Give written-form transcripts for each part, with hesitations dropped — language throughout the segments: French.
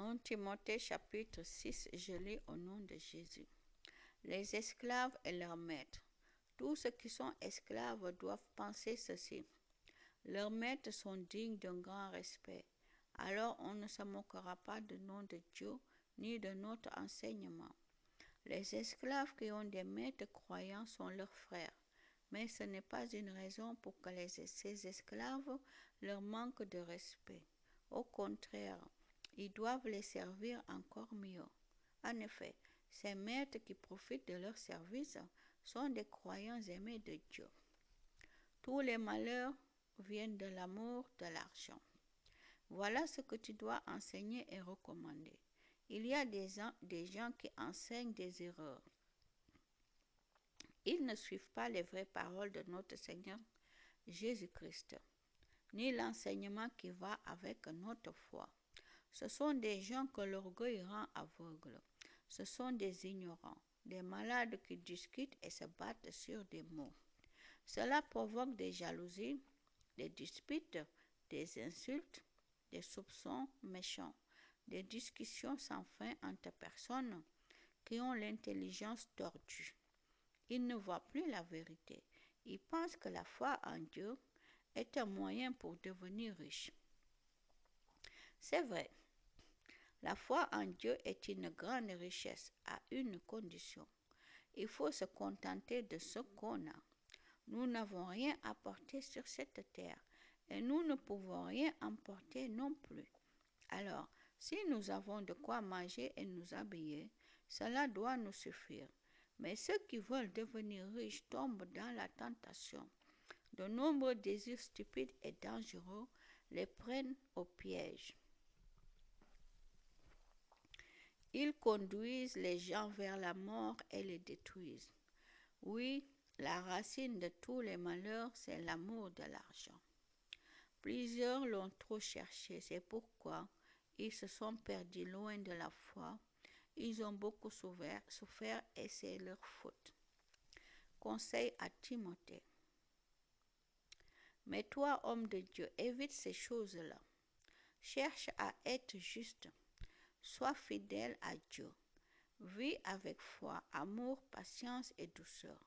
1 Timothée chapitre 6, je lis au nom de Jésus. Les esclaves et leurs maîtres. Tous ceux qui sont esclaves doivent penser ceci. Leurs maîtres sont dignes d'un grand respect. Alors on ne se moquera pas du nom de Dieu ni de notre enseignement. Les esclaves qui ont des maîtres croyants sont leurs frères. Mais ce n'est pas une raison pour que ces esclaves leur manquent de respect. Au contraire, ils doivent les servir encore mieux. En effet, ces maîtres qui profitent de leur service sont des croyants aimés de Dieu. Tous les malheurs viennent de l'amour de l'argent. Voilà ce que tu dois enseigner et recommander. Il y a des gens qui enseignent des erreurs. Ils ne suivent pas les vraies paroles de notre Seigneur Jésus-Christ, ni l'enseignement qui va avec notre foi. Ce sont des gens que l'orgueil rend aveugles. Ce sont des ignorants, des malades qui discutent et se battent sur des mots. Cela provoque des jalousies, des disputes, des insultes, des soupçons méchants, des discussions sans fin entre personnes qui ont l'intelligence tordue. Ils ne voient plus la vérité. Ils pensent que la foi en Dieu est un moyen pour devenir riche. C'est vrai, la foi en Dieu est une grande richesse à une condition. Il faut se contenter de ce qu'on a. Nous n'avons rien apporté sur cette terre et nous ne pouvons rien emporter non plus. Alors, si nous avons de quoi manger et nous habiller, cela doit nous suffire. Mais ceux qui veulent devenir riches tombent dans la tentation. De nombreux désirs stupides et dangereux les prennent au piège. Ils conduisent les gens vers la mort et les détruisent. Oui, la racine de tous les malheurs, c'est l'amour de l'argent. Plusieurs l'ont trop cherché, c'est pourquoi ils se sont perdus loin de la foi. Ils ont beaucoup souffert et c'est leur faute. Conseil à Timothée. Mais toi, homme de Dieu, évite ces choses-là. Cherche à être juste. Sois fidèle à Dieu. Vis avec foi, amour, patience et douceur.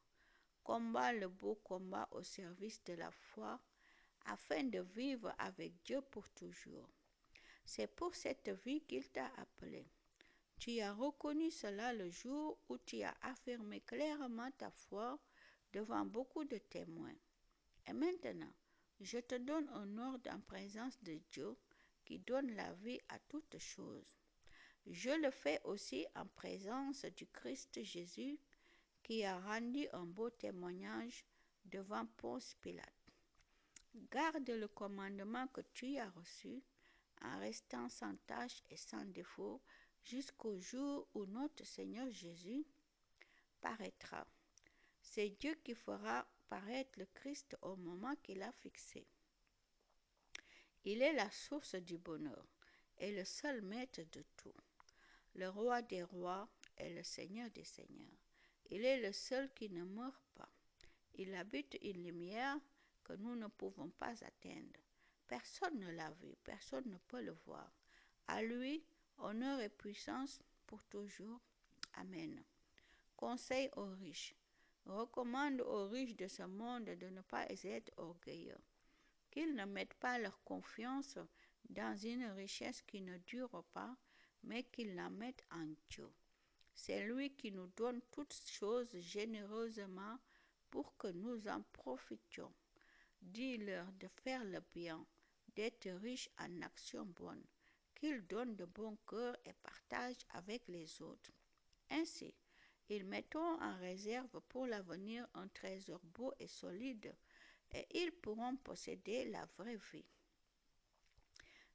Combat le beau combat au service de la foi, afin de vivre avec Dieu pour toujours. C'est pour cette vie qu'il t'a appelé. Tu as reconnu cela le jour où tu as affirmé clairement ta foi devant beaucoup de témoins. Et maintenant, je te donne un ordre en présence de Dieu qui donne la vie à toutes choses. Je le fais aussi en présence du Christ Jésus qui a rendu un beau témoignage devant Ponce Pilate. Garde le commandement que tu as reçu en restant sans tache et sans défaut jusqu'au jour où notre Seigneur Jésus paraîtra. C'est Dieu qui fera paraître le Christ au moment qu'il a fixé. Il est la source du bonheur et le seul maître de tout. Le roi des rois est le Seigneur des seigneurs. Il est le seul qui ne meurt pas. Il habite une lumière que nous ne pouvons pas atteindre. Personne ne l'a vu, personne ne peut le voir. À lui, honneur et puissance pour toujours. Amen. Conseil aux riches. Recommande aux riches de ce monde de ne pas être orgueilleux. Qu'ils ne mettent pas leur confiance dans une richesse qui ne dure pas, mais qu'ils la mettent en Dieu. C'est lui qui nous donne toutes choses généreusement pour que nous en profitions. Dis-leur de faire le bien, d'être riches en actions bonnes, qu'ils donnent de bon cœur et partagent avec les autres. Ainsi, ils mettront en réserve pour l'avenir un trésor beau et solide, et ils pourront posséder la vraie vie.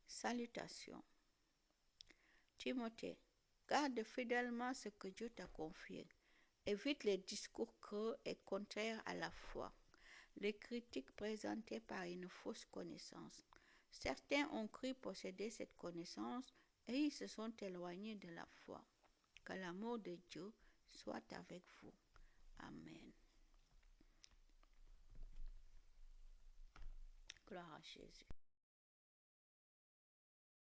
Salutations. Timothée, garde fidèlement ce que Dieu t'a confié. Évite les discours creux et contraires à la foi, les critiques présentées par une fausse connaissance. Certains ont cru posséder cette connaissance et ils se sont éloignés de la foi. Que l'amour de Dieu soit avec vous. Amen. Gloire à Jésus.